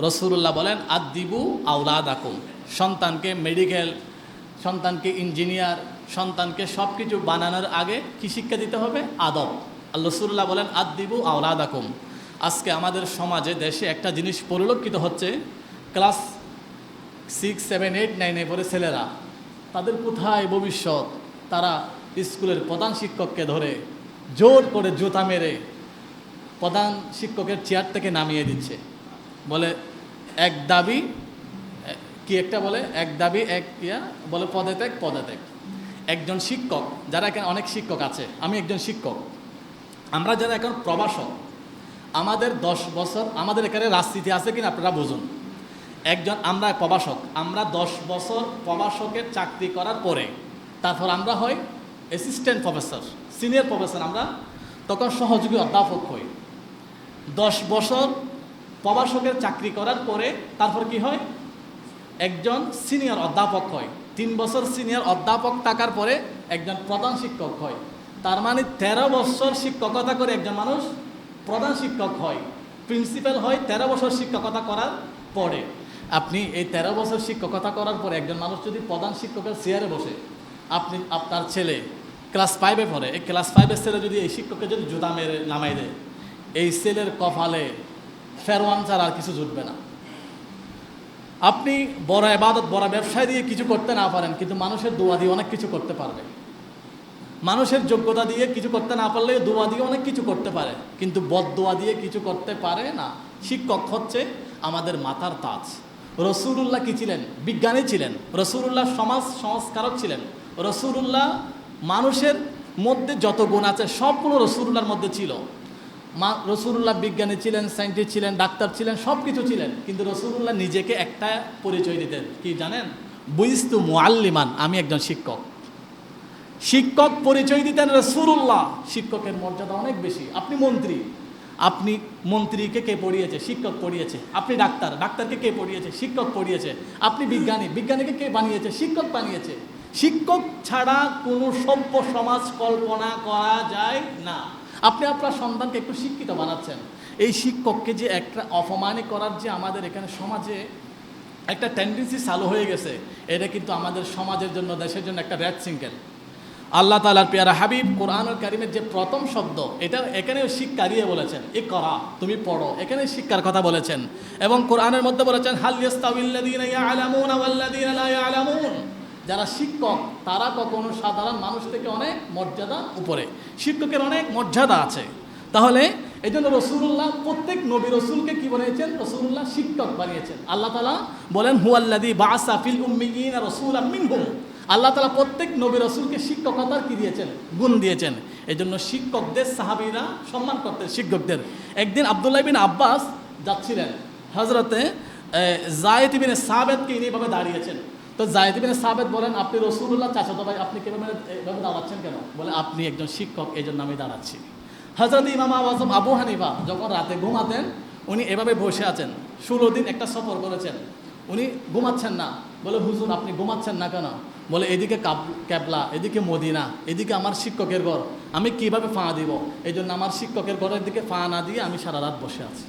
রসুলুল্লাহ বলেন আদিবু আওলাদাকুম, সন্তানকে মেডিকেল, সন্তানকে ইঞ্জিনিয়ার, সন্তানকে সব কিছু বানানোর আগে কি শিক্ষা দিতে হবে? আদব। আল্লাহ রসুলুল্লাহ বলেন আদিবু আওলাদাকুম। আজকে আমাদের সমাজে দেশে একটা জিনিস পরিলক্ষিত হচ্ছে, ক্লাস 6, 7, 8, 9 পড়ে ছেলেরা, তাদের কোথায় ভবিষ্যৎ? তারা স্কুলের প্রধান শিক্ষককে ধরে জোর করে জুতা মেরে প্রধান শিক্ষকের চেয়ার থেকে নামিয়ে দিচ্ছে। বলে এক দাবি, কি একটা বলে এক দাবি এক ইয়া, বলে পদে ত্যাগ পদে ত্যাগ। একজন শিক্ষক, যারা এখানে অনেক শিক্ষক আছে, আমি একজন শিক্ষক, আমরা যারা এখন প্রবাসক, আমাদের 10 বছর, আমাদের এখানে রাজনীতি আছে কিনা আপনারা বুঝুন। আমরা প্রবাসক, আমরা 10 বছর প্রবাসকের চাকরি করার পরে তারপর আমরা হই অ্যাসিস্ট্যান্ট প্রফেসর, সিনিয়র প্রফেসর, আমরা তখন সহযোগী অধ্যাপক হই। 10 বছর প্রবাসকের চাকরি করার পরে তারপর কি হয়? একজন সিনিয়র অধ্যাপক হয়। 3 বছর সিনিয়র অধ্যাপক থাকার পরে একজন প্রধান শিক্ষক হয়। তার মানে 13 বছর শিক্ষকতা করে একজন মানুষ প্রধান শিক্ষক হয়, প্রিন্সিপাল হয় 13 বছর শিক্ষকতা করার পরে। আপনি এই 13 বছর শিক্ষকতা করার পরে একজন মানুষ যদি প্রধান শিক্ষকের চেয়ারে বসে, আপনার ছেলে ক্লাস 5-এ পড়ে, এই ক্লাস 5-এর ছেলে যদি এই শিক্ষককে যদি জুতা মেরে নামাই দেয়, এই ছেলের কপালে ফেরওয়ান ছাড়া আর কিছু জুটবে না। আপনি বড় ইবাদত, বড় ব্যবসায় দিয়ে কিছু করতে না পারেন, কিন্তু মানুষের দোয়া দিয়ে অনেক কিছু করতে পারবে। মানুষের যোগ্যতা দিয়ে কিছু করতে না পারলে দোয়া দিয়ে অনেক কিছু করতে পারে, কিন্তু বদদোয়া দিয়ে কিছু করতে পারে না। শিক্ষক হচ্ছে আমাদের মাথার তাজ। রসুলুল্লাহ কি ছিলেন? বিজ্ঞানী ছিলেন। রসুলুল্লাহ সমাজ সংস্কারক ছিলেন। রসুলুল্লাহ মানুষের মধ্যে যত গুণ আছে সবগুলো রসুলুল্লাহর মধ্যে ছিল। রসুলুল্লাহ বিজ্ঞানী ছিলেন, সায়েন্টিস্ট ছিলেন, ডাক্তার ছিলেন, সব কিছু ছিলেন, কিন্তু রসুলুল্লাহ নিজেকে একটা পরিচয় দিতেন, কি জানেন? বুইস্তু মুআল্লিমান, আমি একজন শিক্ষক। শিক্ষক পরিচয় দিতেন রসুলুল্লাহ। শিক্ষকের মর্যাদা অনেক বেশি। আপনি মন্ত্রী, আপনি মন্ত্রীকে কে পড়িয়েছে? শিক্ষক পড়িয়েছে। আপনি ডাক্তার, ডাক্তারকে কে পড়িয়েছে? শিক্ষক পড়িয়েছে। আপনি বিজ্ঞানী, বিজ্ঞানীকে কে বানিয়েছে? শিক্ষক বানিয়েছে। শিক্ষক ছাড়া কোনো সভ্য সমাজ কল্পনা করা যায় না। আপনি আপনার সন্তানকে একটু শিক্ষিত বানাচ্ছেন, এই শিক্ষককে যে একটা অপমানি করার যে আমাদের এখানে সমাজে একটা টেন্ডেন্সি চালু হয়ে গেছে, এটা কিন্তু আমাদের সমাজের জন্য, দেশের জন্য একটা রেড সিঙ্কেল। আল্লাহ তাআলার পেয়ারা হাবিব কোরআনুল কারীমের যে প্রথম শব্দ, এটা এখানেও শিক্ষা দিয়ে বলেছেন, ইকরা, তুমি পড়ো, এখানে শিক্ষার কথা বলেছেন। এবং কোরআনের মধ্যে বলেছেন হাল ইয়াস্তাউিল্লাযীনা ইয়া'লামুনা ওয়াল্লাযীনা লা ইয়া'লামুন। যারা শিক্ষক তারা কখনো সাধারণ মানুষ থেকে অনেক মর্যাদা উপরে। শিক্ষকের অনেক মর্যাদা আছে। তাহলে এই জন্য রসুলুল্লাহ প্রত্যেক নবী রসুলকে কি বানিয়েছেন? রসুলুল্লাহ শিক্ষক বানিয়েছেন। আল্লাহ তাআলা বলেন হুয়াল্লাযী বা'আসা ফিল উম্মিয়িনা রাসূলাম মিনহুম। আল্লাহ তাআলা প্রত্যেক নবী রসুলকে শিক্ষকতার কি দিয়েছেন? গুণ দিয়েছেন। এই জন্য শিক্ষকদের সাহাবীরা সম্মান করতেন শিক্ষকদের। একদিন আব্দুল্লাহ বিন আব্বাস যাচ্ছিলেন, হযরতে যায়েদ ইবনে সাবিতকে এইভাবে দাঁড়িয়েছেন। তো যায়েদ ইবনে সাবিত বলেন, আপনি রসুলুল্লাহ চাচাতো ভাই, আপনি এভাবে দাঁড়াচ্ছেন কেন? বলে আপনি একজন শিক্ষক, এই জন্য আমি দাঁড়াচ্ছি। হযরত ইমাম আযম আবু হানিফা যখন রাতে ঘুমাতেন, উনি এভাবে বসে আছেন। 16 দিন একটা সফর করেছেন, উনি ঘুমাচ্ছেন না। বলে হুজুর আপনি ঘুমাচ্ছেন না কেন? বলে এদিকে ক্যাবলা, এদিকে মদিনা, এদিকে আমার শিক্ষকের ঘর, আমি কিভাবে ফা দিব? এই জন্য আমার শিক্ষকের ঘরের দিকে ফা না দিয়ে আমি সারা রাত বসে আছি।